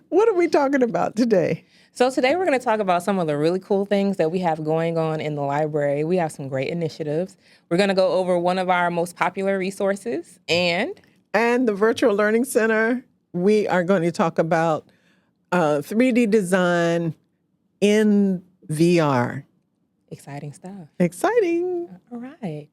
What are we talking about today? So today we're going to talk about some of the really cool things that we have going on in the library. We have some great initiatives. We're going to go over one of our most popular resources and the Virtual Learning Center. We are going to talk about 3D design in VR. exciting stuff. Exciting. All right.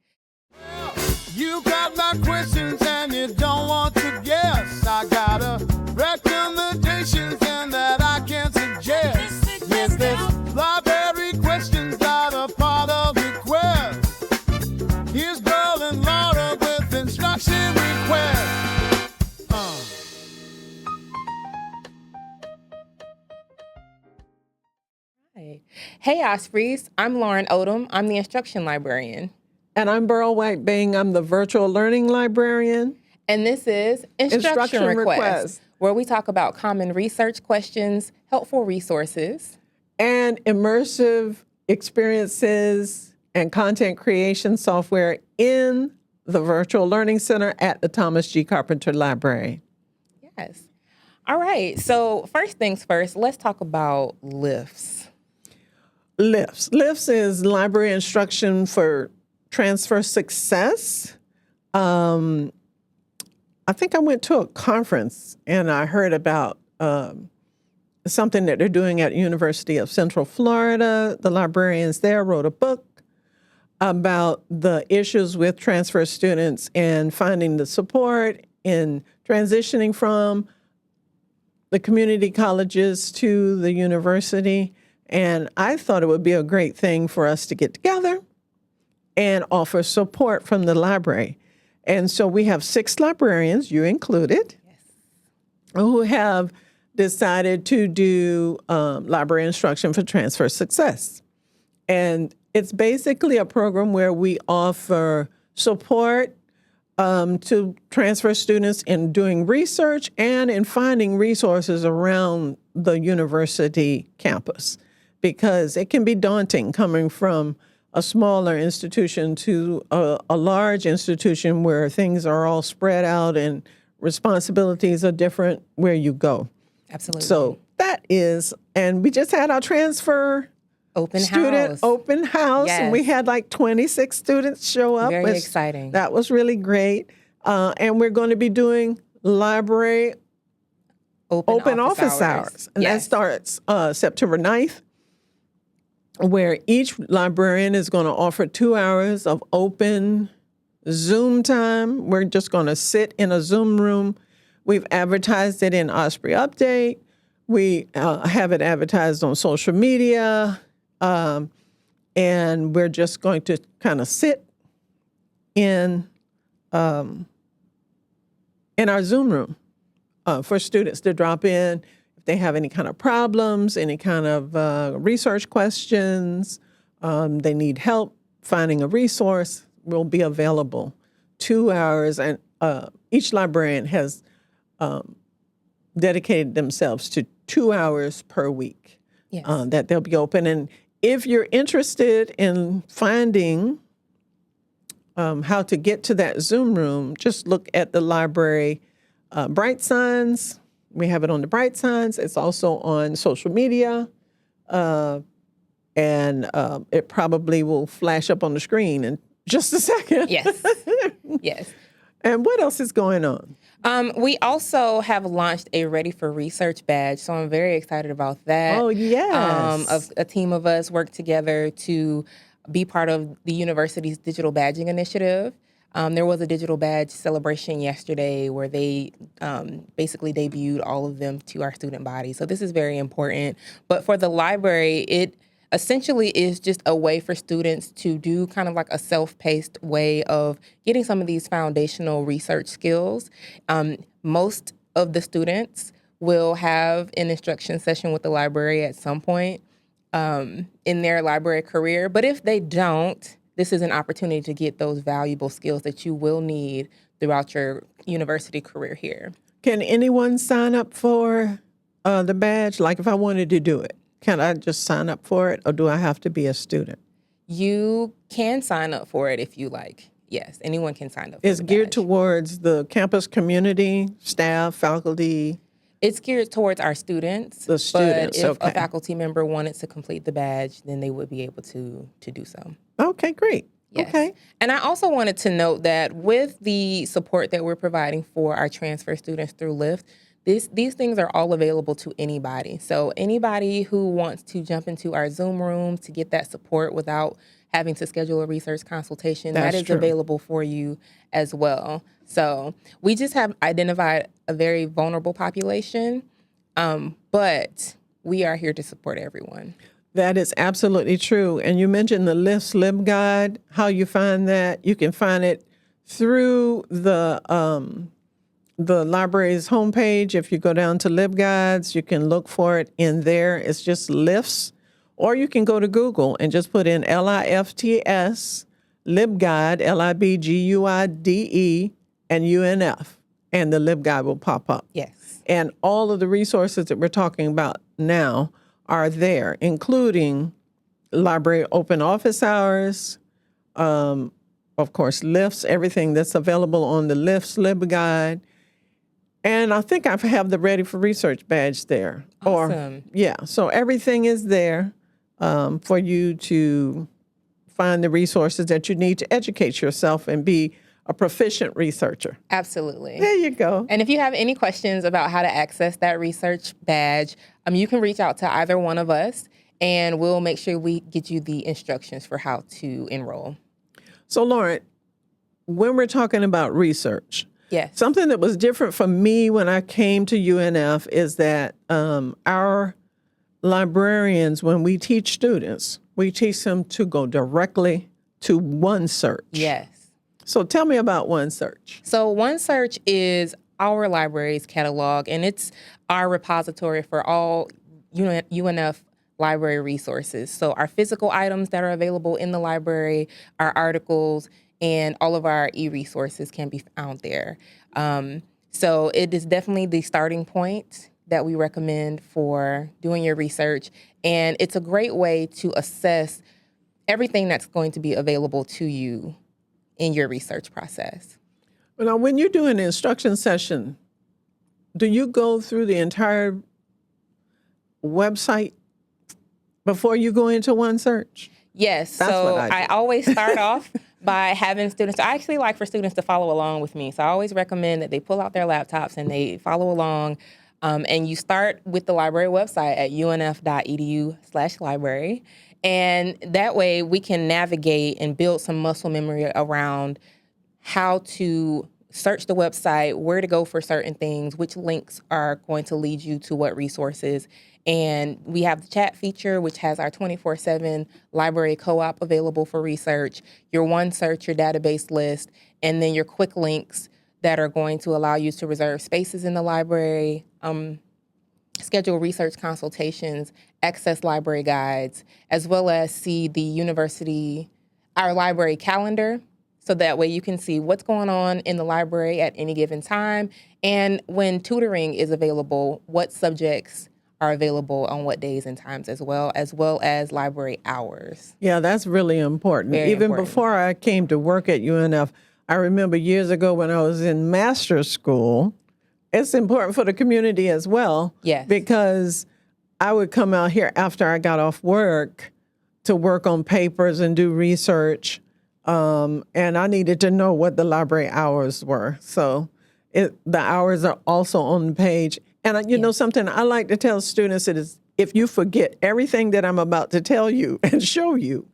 You got my questions and you don't want to guess. I got a recommendations and that I can suggest. Yes, this library questions are a part of the quest. Here's Beryl and Lauren with instruction request. Right. Hey, Ospreys. I'm Lauren Odom. I'm the Instruction Librarian. And I'm Beryl White-Bing. I'm the Virtual Learning Librarian. And this is Instruction Request, where we talk about common research questions, helpful resources, and immersive experiences and content creation software in the Virtual Learning Center at the Thomas G. Carpenter Library. Yes. All right. So first things first, let's talk about LIFS. LIFS. LIFS is Library Instruction for Transfer Success. I think I went to a conference and I heard about something that they're doing at University of Central Florida. The librarians there wrote a book about the issues with transfer students and finding the support in transitioning from the community colleges to the university. And I thought it would be a great thing for us to get together and offer support from the library. And so we have 6 librarians, you included, who have decided to do library instruction for transfer success. And it's basically a program where we offer support to transfer students in doing research and in finding resources around the university campus, because it can be daunting coming from a smaller institution to a large institution where things are all spread out and responsibilities are different where you go. Absolutely. So that is, and we just had our transfer open student open house, Yes. and we had like 26 students show up. Very exciting. That was really great. And we're going to be doing library open office hours. And that starts September 9th. Where each librarian is going to offer 2 hours of open Zoom time. We're just going to sit in a Zoom room. We've advertised it in Osprey Update. We have it advertised on social media. And we're just going to kind of sit in our Zoom room for students to drop in. They have any kind of problems, any kind of research questions, they need help finding a resource, will be available 2 hours. And each librarian has dedicated themselves to 2 hours per week that they'll be open. And if you're interested in finding how to get to that Zoom room, just look at the library Bright Signs. We have it on the Bright Signs. It's also on social media. And it probably will flash up on the screen in just a second. Yes. Yes. And what else is going on? We also have launched a Ready for Research badge, so I'm very excited about that. Oh, yes. A team of us worked together to be part of the university's digital badging initiative. There was a digital badge celebration yesterday where they basically debuted all of them to our student body. So this is very important. But for the library, it essentially is just a way for students to do kind of like a self-paced way of getting some of these foundational research skills. Most of the students will have an instruction session with the library at some point in their library career. But if they don't, this is an opportunity to get those valuable skills that you will need throughout your university career here. Can anyone sign up for the badge? Like if I wanted to do it, can I just sign up for it, or do I have to be a student? You can sign up for it if you like. Yes, anyone can sign up for It's the geared badge. towards the campus community, staff, faculty. It's geared towards our students. The students, but if okay. a faculty member wanted to complete the badge, then they would be able to do so. Okay, great. Yes. Okay. And I also wanted to note that with the support that we're providing for our transfer students through LIFT, these things are all available to anybody. So anybody who wants to jump into our Zoom room to get that support without having to schedule a research consultation, that is true. available for you as well. So we just have identified a very vulnerable population, but we are here to support everyone. That is absolutely true. And you mentioned the LIFT's LibGuide, how you find that. You can find it through the library's homepage. If you go down to LibGuides, you can look for it in there. It's just LIFT's. Or you can go to Google and just put in LIFTS, LibGuide, LIBGUIDE, and UNF, and the LibGuide will pop up. Yes. And all of the resources that we're talking about now are there, including Librarian Open Office Hours, of course, LIFT's, everything that's available on the LIFT's LibGuide. And I think I have the Ready for Research badge there. Awesome. So everything is there for you to find the resources that you need to educate yourself and be a proficient researcher. Absolutely. There you go. And if you have any questions about how to access that research badge, you can reach out to either one of us, and we'll make sure we get you the instructions for how to enroll. So, Lauren, when we're talking about research, Yes. something that was different for me when I came to UNF is that our librarians, when we teach students, we teach them to go directly to OneSearch. Yes. So tell me about OneSearch. So OneSearch is our library's catalog, and it's our repository for all UNF library resources. So our physical items that are available in the library, our articles, and all of our e-resources can be found there. So it is definitely the starting point that we recommend for doing your research. And it's a great way to assess everything that's going to be available to you in your research process. Now, when you do an instruction session, do you go through the entire website before you go into OneSearch? Yes. That's so what I do. always start off by having students. I actually like for students to follow along with me. So I always recommend that they pull out their laptops and they follow along. And you start with the library website at unf.edu/library. And that way we can navigate and build some muscle memory around how to search the website, where to go for certain things, which links are going to lead you to what resources. And we have the chat feature, which has our 24/7 library co-op available for research, your OneSearch, your database list, and then your quick links that are going to allow you to reserve spaces in the library, schedule research consultations, access library guides, as well as see our library calendar. So that way you can see what's going on in the library at any given time. And when tutoring is available, what subjects are available on what days and times as well as library hours. Yeah, that's really important. Very Even important. before I came to work at UNF, I remember years ago when I was in master's school, it's important for the community as well. Yes. Because I would come out here after I got off work to work on papers and do research. And I needed to know what the library hours were. So the hours are also on the page. And you know something I like to tell students is if you forget everything that I'm about to tell you and show you,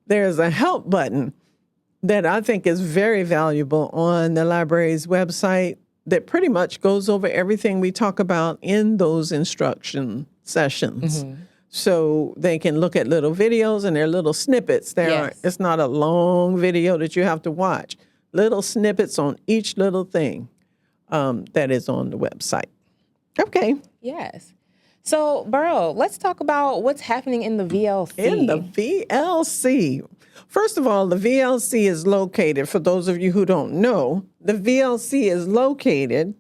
there's a help button that I think is very valuable on the library's website that pretty much goes over everything we talk about in those instruction sessions. Mm-hmm. So they can look at little videos and they're little snippets. It's not a long video that you have to watch. Little snippets on each little thing that is on the website. Okay. Yes. So, Beryl, let's talk about what's happening in the VLC. In the VLC. First of all, the VLC is located, for those of you who don't know, the VLC is located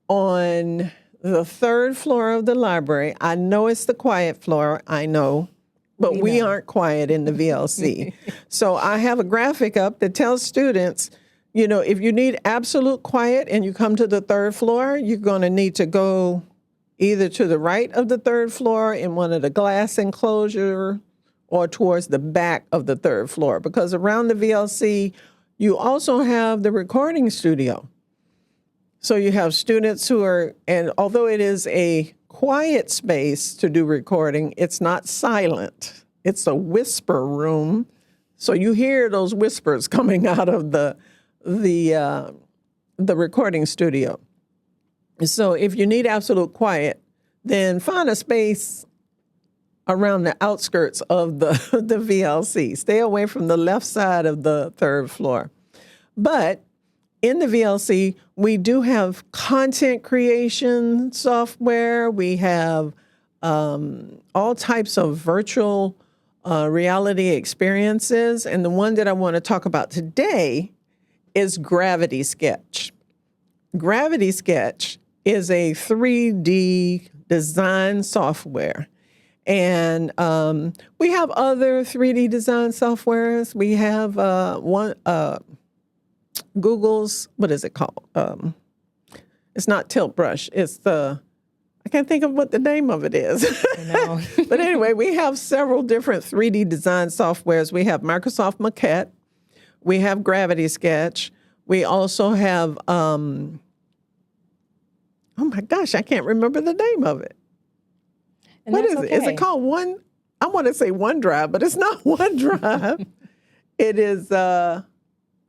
on the third floor of the library. I know it's the quiet floor, I know, but we aren't quiet in the VLC. So I have a graphic up that tells students, if you need absolute quiet and you come to the third floor, you're going to need to go either to the right of the third floor in one of the glass enclosure or towards the back of the third floor. Because around the VLC, you also have the recording studio. So you have students who are, and although it is a quiet space to do recording, it's not silent. It's a whisper room. So you hear those whispers coming out of the recording studio. So if you need absolute quiet, then find a space around the outskirts of the VLC. Stay away from the left side of the third floor. But in the VLC, we do have content creation software. We have all types of virtual reality experiences. And the one that I want to talk about today is Gravity Sketch. Gravity Sketch is a 3D design software. And we have other 3D design softwares. We have Google's, what is it called? It's not Tilt Brush. It's I can't think of what the name of it is. I know. But anyway, we have several different 3D design softwares. We have Microsoft Maquette. We have Gravity Sketch. We also have, oh my gosh, I can't remember the name of it. And What that's is it? okay. Is it called I want to say OneDrive, but it's not OneDrive. It is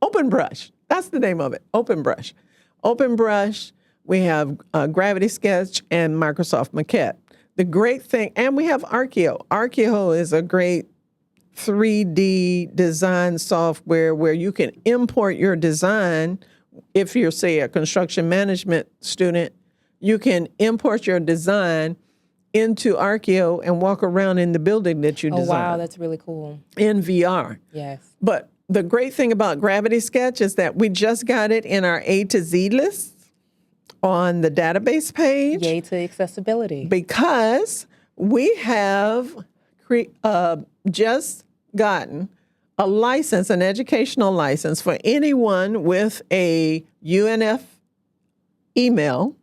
Open Brush. That's the name of it, Open Brush. Open Brush, we have Gravity Sketch and Microsoft Maquette. The great thing, and we have Archeo. Archeo is a great 3D design software where you can import your design. If you're, say, a construction management student, you can import your design into Archeo and walk around in the building that you Oh, designed. wow, that's really cool. In VR. Yes. But the great thing about Gravity Sketch is that we just got it in our A to Z list on the database page. Yay to accessibility. Because we have just gotten a license, an educational license for anyone with a UNF email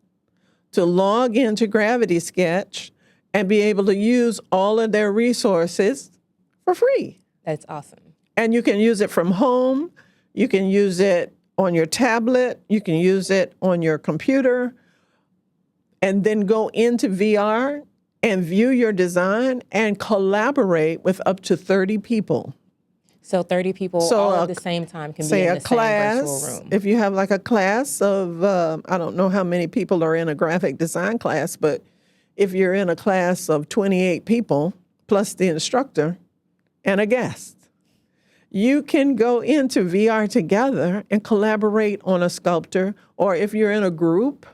to log into Gravity Sketch and be able to use all of their resources for free. That's awesome. And you can use it from home. You can use it on your tablet. You can use it on your computer. And then go into VR and view your design and collaborate with up to 30 people. So 30 people all at the same time can be Say in a the class, same virtual room. if you have like a class of, I don't know how many people are in a graphic design class, but if you're in a class of 28 people, plus the instructor and a guest, you can go into VR together and collaborate on a sculpture. Or if you're in a group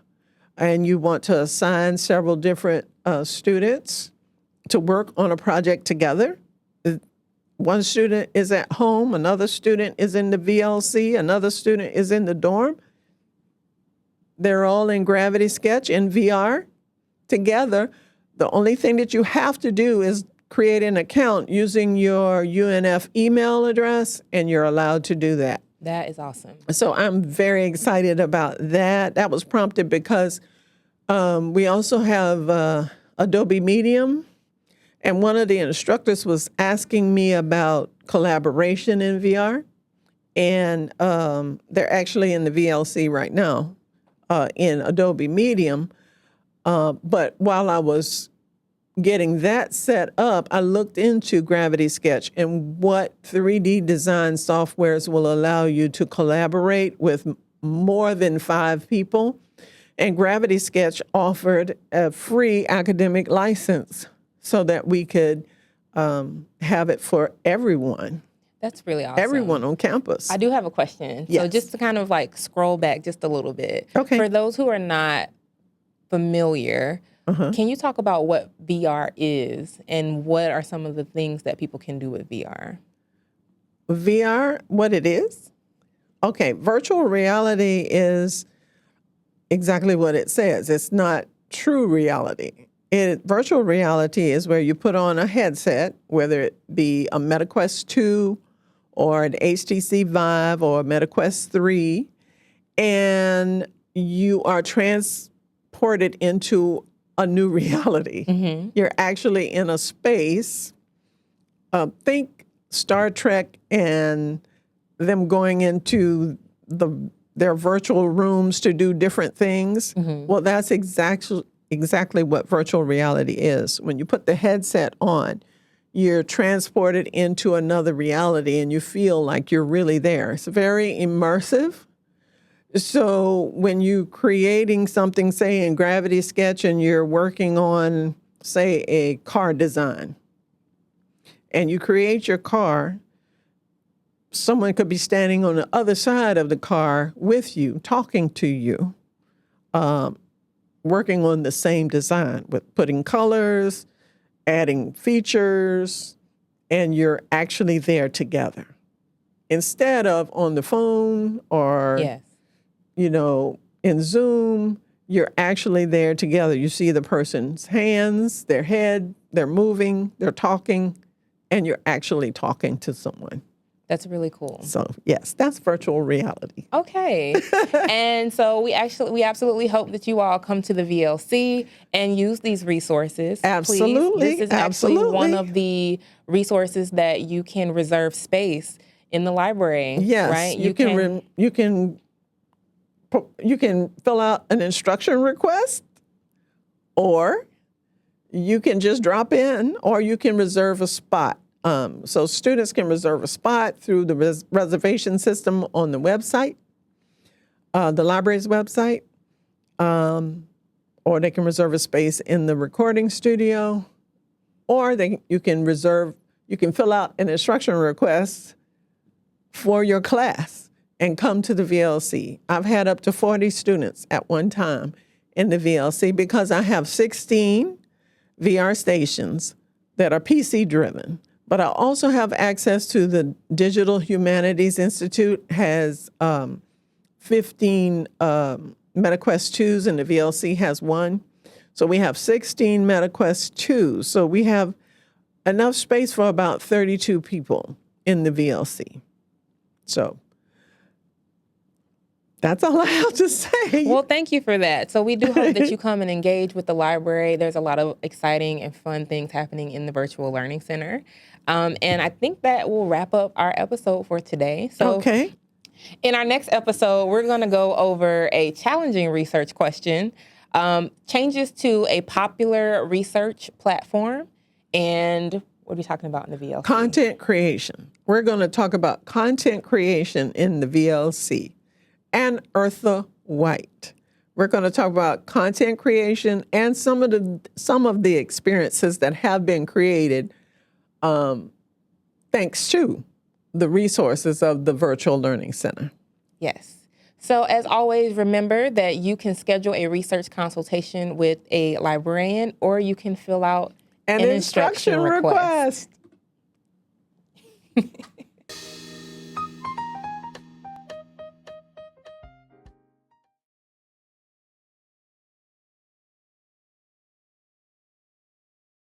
and you want to assign several different students to work on a project together, one student is at home, another student is in the VLC, another student is in the dorm. They're all in Gravity Sketch in VR together. The only thing that you have to do is create an account using your UNF email address, and you're allowed to do that. That is awesome. So I'm very excited about that. That was prompted because we also have Adobe Medium. And one of the instructors was asking me about collaboration in VR. And they're actually in the VLC right now in Adobe Medium. But while I was getting that set up, I looked into Gravity Sketch and what 3D design softwares will allow you to collaborate with more than 5 people. And Gravity Sketch offered a free academic license so that we could have it for everyone. That's really awesome. Everyone on campus. I do have a question. Yes. So just to kind of like scroll back just a little bit. Okay. For those who are not familiar, can you talk about what VR is and what are some of the things that people can do with VR? VR, what it is? Okay, virtual reality is exactly what it says. It's not true reality. Virtual reality is where you put on a headset, whether it be a MetaQuest 2 or an HTC Vive or a MetaQuest 3, and you are transported into a new reality. You're actually in a space. Think Star Trek and them going into their virtual rooms to do different things. Well, that's exactly what virtual reality is. When you put the headset on, you're transported into another reality and you feel like you're really there. It's very immersive. So when you're creating something, say in Gravity Sketch, and you're working on, say, a car design, and you create your car, someone could be standing on the other side of the car with you, talking to you, working on the same design with putting colors, adding features, and you're actually there together. Instead of on the phone or, Yes. In Zoom, you're actually there together. You see the person's hands, their head, they're moving, they're talking, and you're actually talking to someone. That's really cool. So, yes, that's virtual reality. Okay. And so we absolutely hope that you all come to the VLC and use these resources. Absolutely. Please. This is actually Absolutely. one of the resources that you can reserve space in the library. Yes, right? You can fill out an instruction request, or you can just drop in, or you can reserve a spot. So students can reserve a spot through the reservation system on the website, the library's website, or they can reserve a space in the recording studio, or you can fill out an instruction request for your class and come to the VLC. I've had up to 40 students at one time in the VLC because I have 16 VR stations that are PC driven. But I also have access to the Digital Humanities Institute, has 15 MetaQuest 2s, and the VLC has one. So we have 16 MetaQuest 2s. So we have enough space for about 32 people in the VLC. So that's all I have to say. Well, thank you for that. So we do hope that you come and engage with the library. There's a lot of exciting and fun things happening in the Virtual Learning Center. And I think that will wrap up our episode for today. So Okay. in our next episode, we're going to go over a challenging research question, changes to a popular research platform, and what are we talking about in the VLC? Content creation. We're going to talk about content creation in the VLC. And Eartha White. We're going to talk about content creation and some of the experiences that have been created thanks to the resources of the Virtual Learning Center. Yes. So as always, remember that you can schedule a research consultation with a librarian, or you can fill out An instruction request.